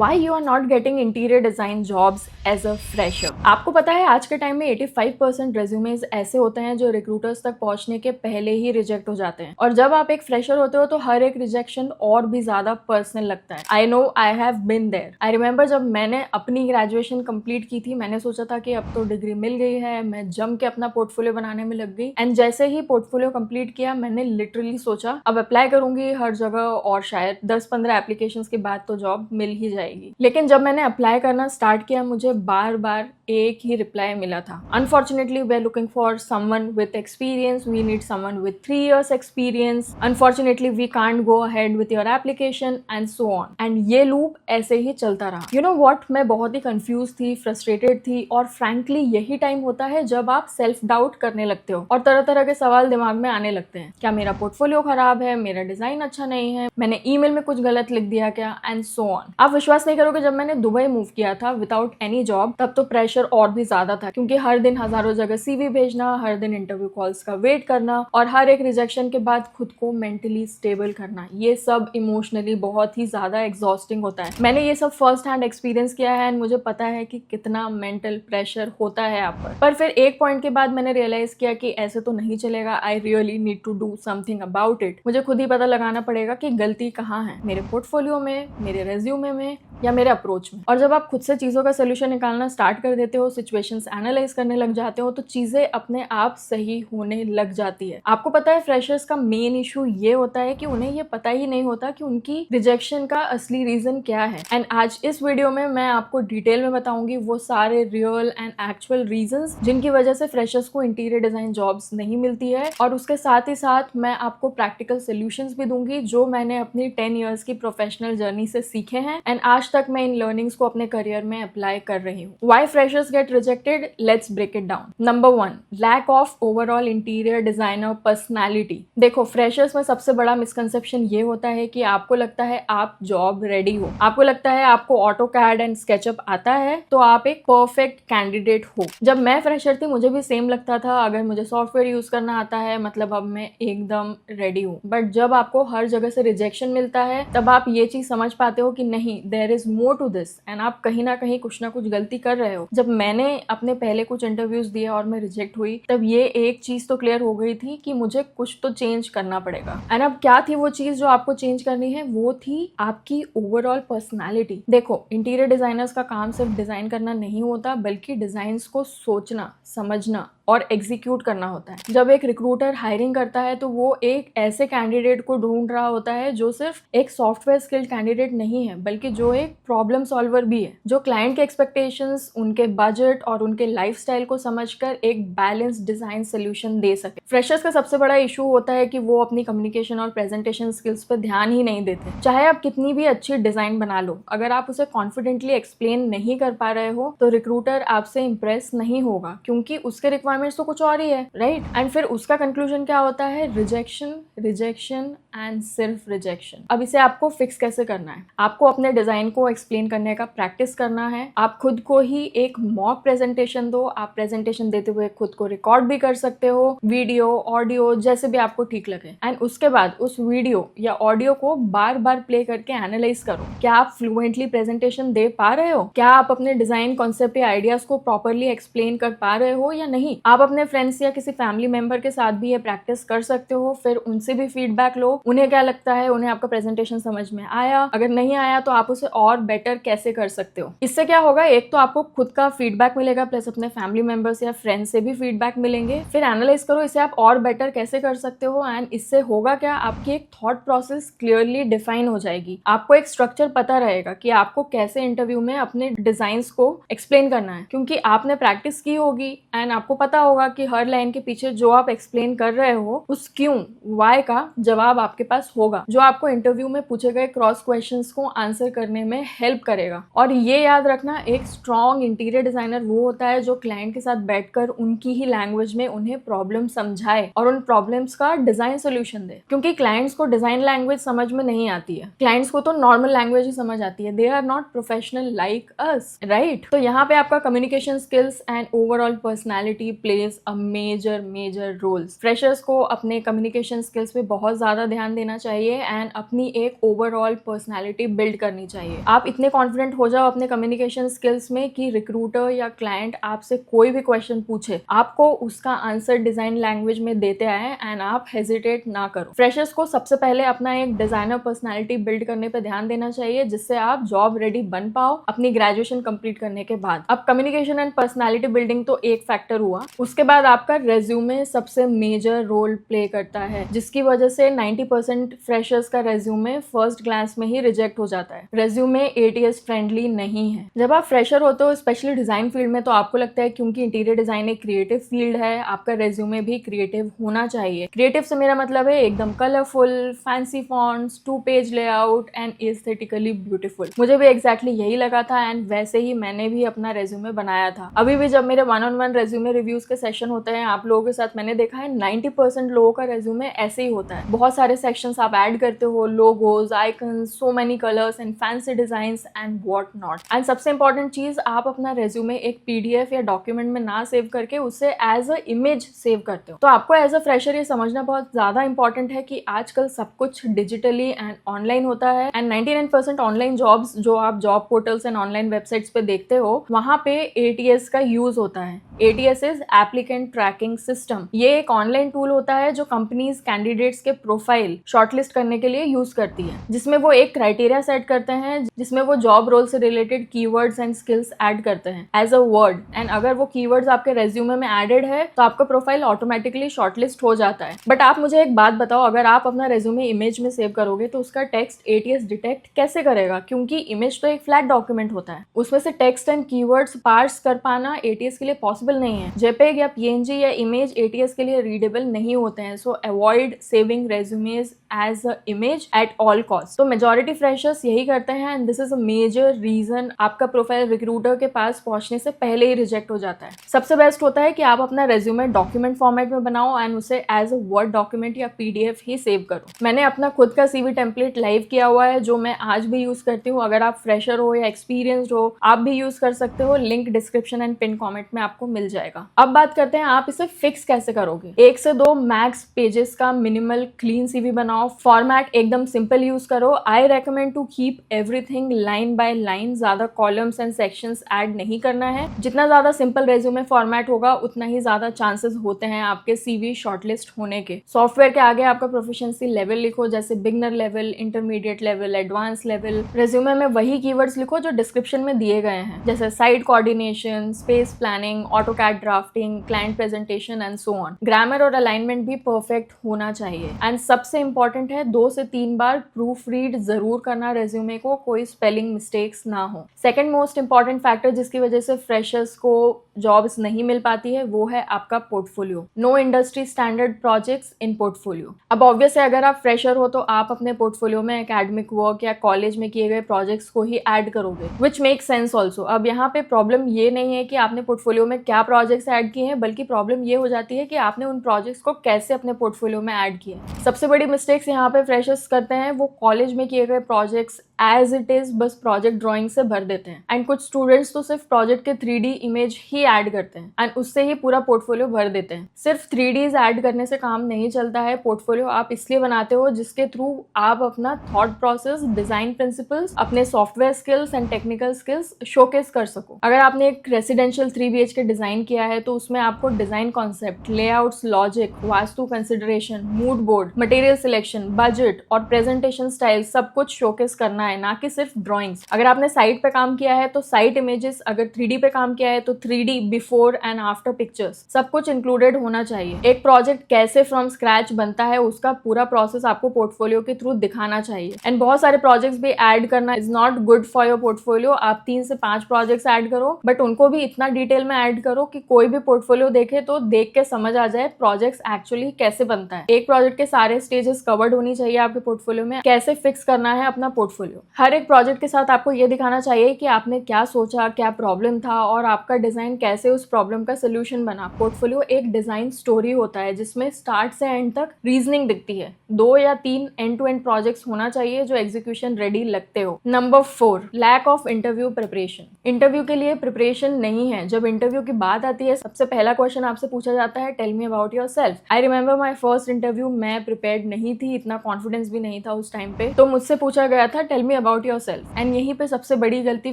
Why you are not getting interior design jobs as a fresher? आपको पता है आज के टाइम में 85% रेज्यूमेज ऐसे होते हैं जो रिक्रूटर्स तक पहुंचने के पहले ही रिजेक्ट हो जाते हैं, और जब आप एक फ्रेशर होते हो तो हर एक रिजेक्शन और भी ज्यादा पर्सनल लगता है। I know, I have been there. I remember जब मैंने अपनी ग्रेजुएशन कंप्लीट की थी, मैंने सोचा था कि अब तो डिग्री मिल गई है, मैं जम के अपना पोर्टफोलियो बनाने में लग गई। एंड जैसे ही पोर्टफोलियो कंप्लीट किया, मैंने लिटरली सोचा अब अप्लाई करूंगी हर जगह और शायद 10-15 एप्लीकेशंस के बाद तो जॉब मिल ही जाएगी। लेकिन जब मैंने अप्लाई करना स्टार्ट किया, मुझे बार बार एक ही रिप्लाई मिला था, unfortunately we are looking for someone with experience, we need someone with 3 years experience, unfortunately we can't go ahead with your application and so on. And ये लूप ऐसे ही चलता रहा। यू नो व्हाट, मैं बहुत ही confuse थी, frustrated थी, और फ्रैंकली यही टाइम होता है जब आप सेल्फ डाउट करने लगते हो और तरह तरह के सवाल दिमाग में आने लगते हैं। क्या मेरा पोर्टफोलियो खराब है, मेरा डिजाइन अच्छा नहीं है, मैंने ईमेल में कुछ गलत लिख दिया क्या, एंड सो ऑन। आप विश्वास नहीं करोगे, जब मैंने दुबई मूव किया था विदाउट एनी जॉब, तब तो प्रेशर और भी ज्यादा था, क्योंकि हर दिन हजारों जगह सीवी भेजना, हर दिन इंटरव्यू कॉल्स का वेट करना, और हर एक रिजेक्शन के बाद खुद को मेंटली स्टेबल करना, ये सब इमोशनली बहुत ही ज्यादा एग्जॉस्टिंग होता है। मैंने ये सब फर्स्ट हैंड एक्सपीरियंस किया है, एंड मुझे पता है कि कितना मेंटल प्रेशर होता है आप पर फिर एक पॉइंट के बाद मैंने रियलाइज किया कि ऐसे तो नहीं चलेगा। I really need to do something about it. मुझे खुद ही पता लगाना पड़ेगा कि गलती कहाँ है, मेरे पोर्टफोलियो में, मेरे रेज्यूमे में, या मेरे अप्रोच में। और जब आप खुद से चीजों का सोल्यूशन निकालना स्टार्ट कर देते हो, सिचुएशंस एनालाइज करने लग जाते हो, तो चीजें अपने आप सही होने लग जाती है। आपको पता है फ्रेशर्स का मेन इशू ये होता है कि उन्हें ये पता ही नहीं होता कि उनकी रिजेक्शन का असली रीजन क्या है। एंड आज इस वीडियो में मैं आपको डिटेल में बताऊंगी वो सारे रियल एंड एक्चुअल रीजंस जिनकी वजह से फ्रेशर्स को इंटीरियर डिजाइन जॉब्स नहीं मिलती है, और उसके साथ ही साथ मैं आपको प्रैक्टिकल सोल्यूशंस भी दूंगी जो मैंने अपनी 10 years की प्रोफेशनल जर्नी से सीखे हैं, एंड आज तक मैं इन लर्निंग्स को अपने करियर में अप्लाई कर रही हूँ। Why freshers get rejected? Let's break it down. Number 1, lack of overall interior designer personality. देखो, फ्रेशर्स में सबसे बड़ा मिसकंसेप्शन ये होता है कि आपको लगता है आप जॉब रेडी हो, आपको लगता है आपको ऑटो कैड एंड स्केचअप आता है तो आप एक परफेक्ट कैंडिडेट हो। जब मैं फ्रेशर थी मुझे भी सेम लगता था, अगर मुझे सॉफ्टवेयर यूज करना आता है मतलब अब मैं एकदम रेडी हूँ। बट जब आपको हर जगह से रिजेक्शन मिलता है, तब आप ये चीज समझ पाते हो कि नहीं, there is more to this, and आप कहीं ना कहीं कुछ ना कुछ गलती कर रहे हो। जब मैंने अपने पहले कुछ इंटरव्यूज दिए और मैं रिजेक्ट हुई, तब ये एक चीज तो क्लियर हो गई थी कि मुझे कुछ तो चेंज करना पड़ेगा। एंड अब क्या थी वो चीज जो आपको चेंज करनी है? वो थी आपकी ओवरऑल पर्सनालिटी। देखो, इंटीरियर डिजाइनर्स का काम सिर्फ डिजाइन करना नहीं होता, बल्कि डिजाइन्स को सोचना, समझना और एग्जीक्यूट करना होता है। जब एक रिक्रूटर हायरिंग करता है तो वो एक ऐसे कैंडिडेट को ढूंढ रहा होता है जो सिर्फ एक सॉफ्टवेयर स्किल्ड कैंडिडेट नहीं है, बल्कि जो एक प्रॉब्लम सॉल्वर भी है, जो क्लाइंट के एक्सपेक्टेशंस, उनके बजट और उनके लाइफस्टाइल को समझकर एक बैलेंस डिजाइन सोल्यूशन दे सके। फ्रेशर्स का सबसे बड़ा इशू होता है कि वो अपनी कम्युनिकेशन और प्रेजेंटेशन स्किल्स पर ध्यान ही नहीं देते। चाहे आप कितनी भी अच्छी डिजाइन बना लो, अगर आप उसे कॉन्फिडेंटली एक्सप्लेन नहीं कर पा रहे हो तो रिक्रूटर आपसे इंप्रेस नहीं होगा, क्योंकि उसके रिक्वायरमेंट्स तो कुछ और ही है, राइट? एंड फिर उसका कंक्लूजन क्या होता है? रिजेक्शन, रिजेक्शन एंड सिर्फ रिजेक्शन। अब इसे आपको फिक्स कैसे करना है? आपको अपने डिजाइन को एक्सप्लेन करने का प्रैक्टिस करना है। आप खुद को ही एक मॉक प्रेजेंटेशन दो। आप प्रेजेंटेशन देते हुए खुद को रिकॉर्ड भी कर सकते हो, वीडियो, ऑडियो, जैसे भी आपको ठीक लगे। एंड उसके बाद उस वीडियो या ऑडियो को बार बार प्ले करके एनालाइज करो। क्या आप फ्लुएंटली प्रेजेंटेशन दे पा रहे हो? क्या आप अपने डिजाइन कॉन्सेप्ट या आइडियाज को प्रॉपरली एक्सप्लेन कर पा रहे हो या नहीं? आप अपने फ्रेंड्स या किसी फैमिली मेंबर के साथ भी ये प्रैक्टिस कर सकते हो, फिर उनसे भी फीडबैक लो। उन्हें क्या लगता है, उन्हें आपका प्रेजेंटेशन समझ में आया? अगर नहीं आया तो आप उसे और बेटर कैसे कर सकते हो? इससे क्या होगा, एक तो आपको खुद का फीडबैक मिलेगा, प्लस अपने फैमिली मेंबर्स या फ्रेंड्स से भी फीडबैक मिलेंगे। फिर एनालाइज करो इसे आप और बेटर कैसे कर सकते हो, एंड इससे होगा क्या, आपकी एक थॉट प्रोसेस क्लियरली डिफाइन हो जाएगी। आपको एक स्ट्रक्चर पता रहेगा कि आपको कैसे इंटरव्यू में अपने डिजाइन्स को एक्सप्लेन करना है, क्योंकि आपने प्रैक्टिस की होगी एंड आपको पता होगा कि हर लाइन के पीछे जो आप एक्सप्लेन कर रहे हो उस क्यों, वाई का जवाब आपके पास होगा, जो आपको इंटरव्यू में पूछे गए क्रॉस क्वेश्चंस को आंसर करने में हेल्प करेगा। और ये याद रखना, एक स्ट्रॉन्ग इंटीरियर डिजाइनर वो होता है जो क्लाइंट के साथ बैठकर उनकी ही लैंग्वेज में उन्हें प्रॉब्लम समझाए और उन प्रॉब्लम्स का डिजाइन सोल्यूशन दे, क्योंकि क्लाइंट्स को डिजाइन लैंग्वेज समझ में नहीं आती है। क्लाइंट्स को तो नॉर्मल लैंग्वेज ही समझ आती है। They are not professional like us, right? तो यहाँ पे आपका communication skills and overall personality plays a major roles. Freshers को अपने कम्युनिकेशन स्किल्स पे बहुत ज्यादा ध्यान ध्यान देना चाहिए एंड अपनी एक ओवरऑल पर्सनैलिटी बिल्ड करनी चाहिए। आप इतने कॉन्फिडेंट हो जाओ अपने कम्युनिकेशन स्किल्स में कि रिक्रूटर या क्लाइंट आपसे कोई भी क्वेश्चन पूछे, आपको उसका आंसर डिजाइन लैंग्वेज में देते आए एंड आप हेजिटेट ना करो। फ्रेशर्स को सबसे पहले अपना एक डिजाइनर पर्सनैलिटी बिल्ड करने पर ध्यान देना चाहिए, जिससे आप जॉब रेडी बन पाओ अपनी ग्रेजुएशन कंप्लीट करने के बाद। अब कम्युनिकेशन एंड पर्सनैलिटी बिल्डिंग तो एक फैक्टर हुआ, उसके बाद आपका रेज्यूमे सबसे मेजर रोल प्ले करता है, जिसकी वजह से 90% फ्रेशर्स का रेज्यूमे फर्स्ट ग्लांस में ही रिजेक्ट हो जाता है। रेज्यूमे एटीएस फ्रेंडली नहीं है। जब आप फ्रेशर होते हो स्पेशली डिजाइन फील्ड में, तो आपको लगता है क्योंकि इंटीरियर डिजाइन एक क्रिएटिव फील्ड है, आपका रेज्यूमे भी क्रिएटिव होना चाहिए। क्रिएटिव से मेरा मतलब है एकदम colourful, fancy fonts, 2 page layout and aesthetically beautiful. मुझे भी एग्जैक्टली यही लगा था एंड वैसे ही मैंने भी अपना रेज्यूमे बनाया था। अभी भी जब मेरे 1-on-1 रेज्यूमे रिव्यूज के सेशन होते हैं आप लोगों के साथ, मैंने देखा है 90% लोगों का रेज्यूमे ऐसे ही होता है। बहुत सारे सेक्शंस आप ऐड करते हो, logos, icons, so many colours and fancy designs and what not. And सबसे इंपॉर्टेंट चीज, आप अपना रेज्यूमे एक पीडीएफ या डॉक्यूमेंट में ना सेव करके उसे एज अ इमेज सेव करते हो। तो आपको एज अ फ्रेशर ये समझना बहुत ज्यादा इंपॉर्टेंट है कि आजकल सब कुछ डिजिटली एंड ऑनलाइन होता है एंड 99% ऑनलाइन जॉब्स जो आप job portals and online websites पे देखते हो, वहां पे एटीएस का यूज होता है। ATS is applicant tracking system. ये एक ऑनलाइन टूल होता है जो कंपनीज कैंडिडेट्स के प्रोफाइल शॉर्टलिस्ट करने के लिए यूज करती है, जिसमें वो एक क्राइटेरिया सेट करते हैं, जिसमें वो जॉब रोल से related keywords and skills add करते हैं एज अ वर्ड। एंड अगर वो कीवर्ड्स आपके रेज्यूमे में एडेड है तो आपका प्रोफाइल ऑटोमेटिकली शॉर्टलिस्ट हो जाता है। बट आप मुझे एक बात बताओ, अगर आप अपना रेज्यूमे इमेज में सेव करोगे तो उसका टेक्स्ट एटीएस डिटेक्ट कैसे करेगा? क्योंकि इमेज तो एक फ्लैट डॉक्यूमेंट होता है, उसमें से टेक्स्ट एंड कीवर्ड्स पार्स कर पाना एटीएस के लिए पॉसिबल नहीं है। जेपेग या पीएनजी या इमेज एटीएस के लिए रीडेबल नहीं होते हैं। So avoid saving resumes as a image at all cost. तो मेजॉरिटी फ्रेशर्स यही करते हैं and this is a major reason आपका प्रोफाइल रिक्रूटर के पास पहुंचने से पहले ही रिजेक्ट हो जाता है। सबसे बेस्ट होता है कि आप अपना रेज्यूमे डॉक्यूमेंट फॉर्मेट में बनाओ एंड उसे एज अ वर्ड डॉक्यूमेंट या पीडीएफ ही सेव करो। मैंने अपना खुद का सीवी टेम्पलेट लाइव किया हुआ है जो मैं आज भी यूज करती हूँ। अगर आप फ्रेशर हो या एक्सपीरियंस्ड हो, आप भी यूज कर सकते हो। Link description and pin comment में आपको मिल जाएगा। अब बात करते हैं आप इसे फिक्स कैसे करोगे। 1 से 2 मैक्स पेजेस का मिनिमल क्लीन सीवी बनाओ। फॉर्मेट एकदम सिंपल यूज करो। I recommend to keep everything line by line. ज्यादा कॉलम्स एंड सेक्शंस ऐड नहीं करना है। जितना ज्यादा सिंपल रेज्यूमे फॉर्मेट होगा उतना ही ज्यादा चांसेस होते हैं आपके सीवी शॉर्टलिस्ट होने के। सॉफ्टवेयर के आगे आपका प्रोफिशिएंसी लेवल लिखो, जैसे beginner level, intermediate level, advance level. Resume में वही कीवर्ड्स लिखो जो डिस्क्रिप्शन में दिए गए हैं, जैसे site coordination, space planning, AutoCAD drafting, client presentation and so on. Grammar और अलाइनमेंट भी परफेक्ट होना चाहिए एंड सबसे इंपॉर्टेंट है 2 से 3 बार प्रूफ रीड जरूर करना रेज्यूमे को, कोई स्पेलिंग मिस्टेक्स ना हो। सेकंड मोस्ट इंपॉर्टेंट फैक्टर जिसकी वजह से फ्रेशर्स को जॉब्स नहीं मिल पाती है वो है आपका portfolio. Know industry standard projects in portfolio. अब ऑब्वियस है अगर आप फ्रेशर हो तो आप अपने पोर्टफोलियो में एकेडमिक वर्क या कॉलेज में किए गए प्रोजेक्ट्स को ही ऐड करोगे, विच मेक सेंस ऑल्सो। अब यहाँ पे प्रॉब्लम ये नहीं है कि आपने पोर्टफोलियो में क्या प्रोजेक्ट्स ऐड किए हैं, बल्कि प्रॉब्लम ये हो जाती है कि आपने उन प्रोजेक्ट्स को कैसे अपने पोर्टफोलियो में ऐड किया। सबसे बड़ी मिस्टेक्स यहाँ पे फ्रेशर्स करते हैं, वो कॉलेज में किए गए प्रोजेक्ट्स एज इट इज बस प्रोजेक्ट ड्राइंग से भर देते हैं एंड कुछ स्टूडेंट्स तो सिर्फ प्रोजेक्ट के 3D इमेज ही ऐड करते हैं एंड उससे ही पूरा पोर्टफोलियो भर देते हैं। सिर्फ 3Ds ऐड करने से काम नहीं चलता है। पोर्टफोलियो आप इसलिए बनाते हो जिसके थ्रू आप अपना थॉट प्रोसेस, डिजाइन प्रिंसिपल्स, अपने software skills and technical skills showcase कर सको। अगर आपने एक रेसिडेंशियल 3 BHK डिजाइन किया है तो उसमें आपको design concept, layouts, logic, vastu consideration, mood board, material selection, budget और प्रेजेंटेशन स्टाइल सब कुछ शोकेस करना है, ना कि सिर्फ ड्राइंग्स। अगर आपने साइट पे काम किया है तो साइट इमेजेस, अगर 3D पे काम किया है तो 3D before and after pictures, सब कुछ इंक्लूडेड होना चाहिए। एक प्रोजेक्ट कैसे फ्रॉम स्क्रैच बनता है उसका पूरा प्रोसेस आपको पोर्टफोलियो के थ्रू दिखाना चाहिए। एंड बहुत सारे प्रोजेक्ट्स भी ऐड करना is not good for your portfolio. आप 3 से 5 प्रोजेक्ट्स ऐड करो, बट उनको भी इतना डिटेल में ऐड करो कि कोई भी पोर्टफोलियो देखे तो देख के समझ आ जाए प्रोजेक्ट्स एक्चुअली कैसे बनता है। एक प्रोजेक्ट के सारे स्टेजेस कवर्ड होनी चाहिए आपके पोर्टफोलियो में। कैसे फिक्स करना है अपना पोर्टफोलियो, हर एक प्रोजेक्ट के साथ आपको ये दिखाना चाहिए कि आपने क्या सोचा, क्या प्रॉब्लम था और आपका डिजाइन कैसे उस प्रॉब्लम का सोल्यूशन बना। पोर्टफोलियो एक डिजाइन स्टोरी होता है जिसमें स्टार्ट से एंड तक रीजनिंग दिखती है। 2 या 3 एंड टू एंड प्रोजेक्ट्स होना चाहिए जो एग्जीक्यूशन रेडी लगते हो। Number 4, lack of interview preparation. Interview के लिए प्रिपरेशन नहीं है। जब इंटरव्यू की बात आती है, सबसे पहला क्वेश्चन आपसे पूछा जाता है, tell me about yourself. I remember my first interview, मैं प्रिपेयर्ड नहीं थी, इतना कॉन्फिडेंस भी नहीं था उस टाइम पे, तो मुझसे पूछा गया था tell me about yourself. And यहीं पे सबसे बड़ी गलती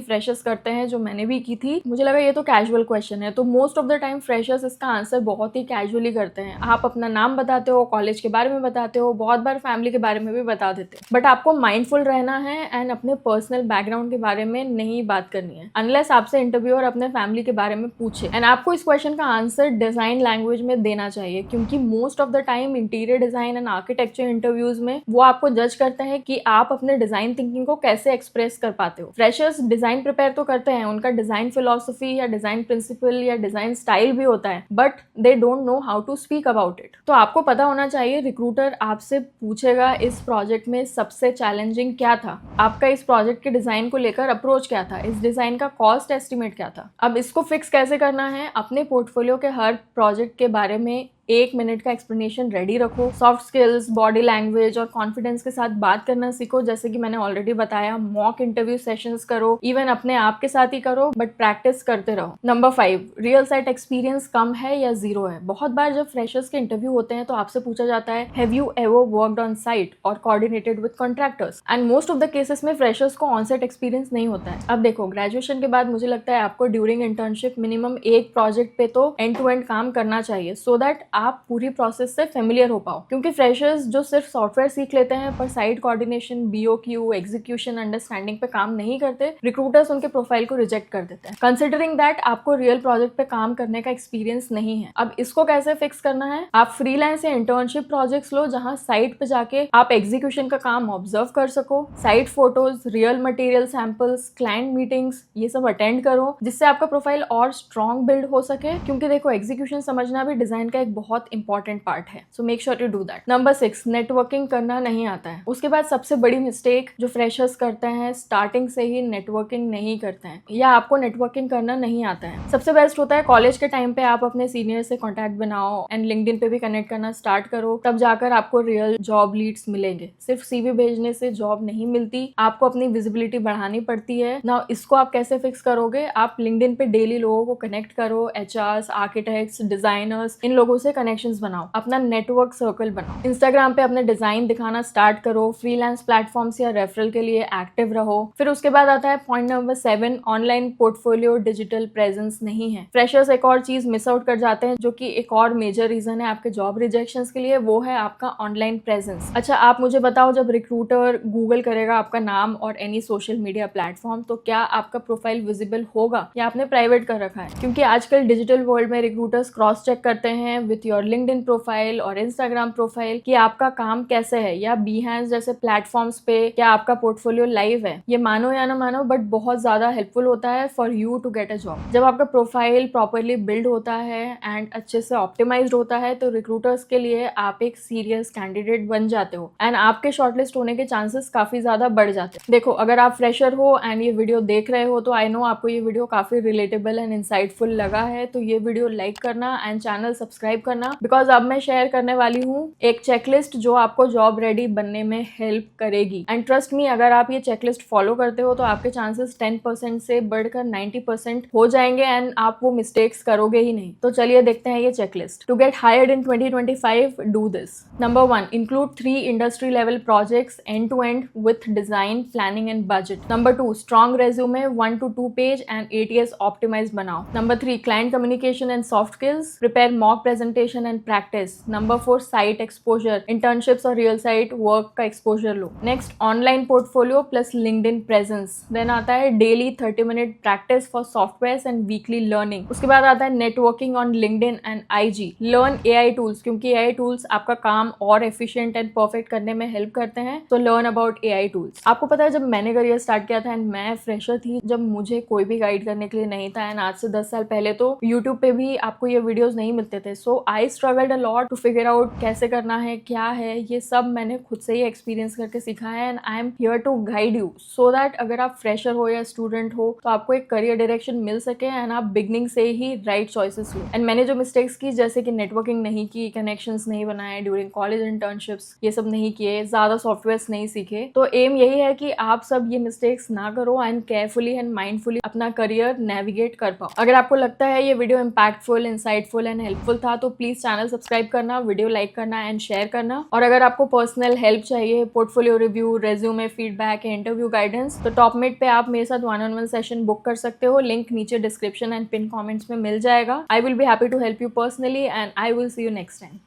फ्रेशर्स करते हैं, जो मैंने भी की थी। मुझे लगा ये तो कैजुअल क्वेश्चन है, तो most of the time freshers इसका आंसर बहुत ही कैजुअली करते हैं। आप अपना नाम बताते हो, कॉलेज के बारे में बताते हो, बहुत बार फैमिली के बारे में भी बता देते हैं, बट आपको माइंडफुल रहना है एंड अपने पर्सनल बैकग्राउंड के बारे में नहीं बात करनी है अनलेस आपसे इंटरव्यूअर अपने फैमिली के बारे में पूछे। एंड आपको इस क्वेश्चन का आंसर डिजाइन लैंग्वेज में देना चाहिए, क्योंकि most of the time interior design and architecture interviews में वो आपको जज करते हैं कि आप अपने डिजाइन थिंकिंग को कैसे एक्सप्रेस कर पाते हो। फ्रेशर्स डिजाइन प्रिपेयर तो करते हैं, उनका डिजाइन फिलॉसफी या डिजाइन प्रिंसिपल या डिजाइन स्टाइल भी होता है, but they don't know how to speak about it. तो आपको पता होना चाहिए रिक्रूटर आपसे पूछेगा इस प्रोजेक्ट में सबसे चैलेंजिंग क्या था, आपका इस प्रोजेक्ट के डिजाइन को लेकर अप्रोच क्या था, इस डिजाइन का कॉस्ट एस्टिमेट क्या था। अब इसको फिक्स कैसे करना है, अपने पोर्टफोलियो के हर प्रोजेक्ट के बारे में 1 मिनट का एक्सप्लेनेशन रेडी रखो। सॉफ्ट स्किल्स, बॉडी लैंग्वेज और कॉन्फिडेंस के साथ बात करना सीखो, जैसे कि मैंने ऑलरेडी बताया। मॉक इंटरव्यू सेशंस करो, इवन अपने आप के साथ ही करो, बट प्रैक्टिस करते रहो। नंबर 5, रियल साइट एक्सपीरियंस कम है या जीरो है। बहुत बार जब फ्रेशर्स के इंटरव्यू होते हैं तो आपसे पूछा जाता है, have you ever worked on site और coordinated with contractors. And most of the cases में फ्रेशर्स को ऑन साइट एक्सपीरियंस नहीं होता है। अब देखो, ग्रेजुएशन के बाद मुझे लगता है आपको ड्यूरिंग इंटर्नशिप मिनिमम एक प्रोजेक्ट पे तो एंड टू एंड काम करना चाहिए, सो दैट आप पूरी प्रोसेस से फेमिलियर हो पाओ। क्योंकि फ्रेशर्स जो सिर्फ सॉफ्टवेयर सीख लेते हैं पर site coordination, BOQ, execution, understanding पे काम नहीं करते, रिक्रूटर्स उनके प्रोफाइल को रिजेक्ट कर देते हैं, कंसिडरिंग दैट आपको रियल प्रोजेक्ट पे काम करने का एक्सपीरियंस नहीं है। अब इसको कैसे फिक्स करना है, आप फ्रीलांस या इंटर्नशिप प्रोजेक्ट्स लो जहां साइट पे जाके आप एग्जीक्यूशन का काम ऑब्जर्व कर सको। Site photos, real material samples, client meetings, ये सब अटेंड करो, जिससे आपका प्रोफाइल और स्ट्रॉन्ग बिल्ड हो सके। क्योंकि देखो, एग्जीक्यूशन समझना भी डिजाइन का एक बहुत इंपॉर्टेंट पार्ट है, so make sure to do that. Number 6, networking करना नहीं आता है। उसके बाद सबसे बड़ी मिस्टेक जो फ्रेशर्स करते हैं, स्टार्टिंग से ही नेटवर्किंग नहीं करते हैं या आपको नेटवर्किंग करना नहीं आता है। सबसे बेस्ट होता है कॉलेज के टाइम पे आप अपने सीनियर से कॉन्टैक्ट बनाओ एंड लिंक्डइन पे भी कनेक्ट करना स्टार्ट करो, तब जाकर आपको रियल जॉब लीड्स मिलेंगे। सिर्फ सीवी भेजने से जॉब नहीं मिलती, आपको अपनी विजिबिलिटी बढ़ानी पड़ती है ना। इसको आप कैसे फिक्स करोगे, आप लिंक्डइन पे डेली लोगों को कनेक्ट करो, एचआरस, आर्किटेक्ट्स, डिजाइनर्स, इन लोगों से कनेक्शंस बनाओ, अपना नेटवर्क सर्कल बनाओ। इंस्टाग्राम पे अपने डिजाइन दिखाना स्टार्ट करो, फ्रीलांस प्लेटफॉर्म्स या रेफरल के लिए एक्टिव रहो। फिर उसके बाद आता है point number 7, online portfolio digital presence नहीं है। फ्रेशर्स एक और चीज मिस आउट कर जाते हैं, जो कि एक और मेजर रीजन है आपके जॉब रिजेक्शंस के लिए, वो है आपका ऑनलाइन प्रेजेंस। अच्छा, आप मुझे बताओ, जब रिक्रूटर गूगल करेगा आपका नाम और एनी सोशल मीडिया प्लेटफॉर्म, तो क्या आपका प्रोफाइल विजिबल होगा या आपने प्राइवेट कर रखा है? क्योंकि आजकल डिजिटल वर्ल्ड में रिक्रूटर्स क्रॉस चेक करते हैं विथ योर लिंक्डइन प्रोफाइल और इंस्टाग्राम प्रोफाइल कि आपका काम कैसे है, या Behance जैसे प्लेटफॉर्म्स पे क्या आपका पोर्टफोलियो लाइव है। ये मानो या ना मानो, बट बहुत ज्यादा हेल्पफुल होता है for you to get a job. जब आपका प्रोफाइल प्रॉपरली बिल्ड होता है एंड अच्छे से ऑप्टिमाइज्ड होता है, तो रिक्रूटर्स के लिए आप एक सीरियस कैंडिडेट बन जाते हो एंड आपके शॉर्टलिस्ट होने के चांसेस काफी ज्यादा बढ़ जाते हैं। देखो, अगर आप फ्रेशर हो एंड ये वीडियो देख रहे हो, तो आई नो आपको ये वीडियो काफी रिलेटेबल एंड इंसाइटफुल लगा है, तो ये वीडियो लाइक करना एंड चैनल सब्सक्राइब करना, बिकॉज अब मैं शेयर करने वाली हूँ एक चेकलिस्ट जो आपको जॉब रेडी बनने में हेल्प करेगी। एंड ट्रस्ट मी, अगर आप ये चेकलिस्ट फॉलो करते हो तो आपके चांसेस 10% से बढ़कर 90% हो जाएंगे एंड आप वो मिस्टेक्स करोगे ही नहीं। तो चलिए देखते हैं ये checklist. To get hired in 2025, do this. Number 1, include 3 industry level projects end to end with design, planning and budget. Number 2, strong resume 1 to 2 page and ATS optimise बनाओ। Number 3, client communication and soft skills, prepare mock presentation and practice. Number 4, site exposure, internships और real site work का exposure लो। Next, online portfolio plus LinkedIn presence. Then आता है daily 30 minute practice for software and weekly learning. उसके बाद आता है networking on LinkedIn and IG। Learn AI tools, क्योंकि AI टूल्स आपका काम और एफिशिएंट एंड परफेक्ट करने में हेल्प करते हैं, तो लर्न अबाउट AI टूल्स। आपको पता है, जब मैंने करियर स्टार्ट किया था एंड मैं फ्रेशर थी, जब मुझे कोई भी गाइड करने के लिए नहीं था, एंड आज से 10 साल पहले तो यूट्यूब पे भी आपको ये वीडियोस नहीं मिलते थे। So I struggled a lot to figure out कैसे करना है, क्या है, ये सब मैंने खुद से ही एक्सपीरियंस करके सीखा है and I am here to guide you so that अगर आप फ्रेशर हो या स्टूडेंट हो तो आपको एक करियर डायरेक्शन मिल सके एंड आप बिगनिंग से ही राइट चॉइसेस लो। एंड मैंने जो मिस्टेक्स की, जैसे कि नेटवर्किंग नहीं की, कनेक्शंस नहीं बनाए ड्यूरिंग कॉलेज इंटर्नशिप्स, ये सब नहीं किए, ज्यादा सॉफ्टवेयर्स नहीं सीखे, तो एम यही है कि आप सब ये मिस्टेक्स ना करो एंड केयरफुली एंड माइंडफुली अपना करियर नेविगेट कर पाओ। अगर आपको लगता है ये video impactful, insightful and helpful था तो प्लीज चैनल सब्सक्राइब करना, वीडियो लाइक करना एंड शेयर करना। और अगर आपको पर्सनल हेल्प चाहिए, portfolio review, resume feedback, interview guidance, तो टॉपमेट पे आप मेरे साथ 1-on-1 सेशन बुक कर सकते हो। लिंक नीचे डिस्क्रिप्शन एंड पिन कमेंट्स में मिल जाएगा। I will be happy to help you personally and I will see you next time.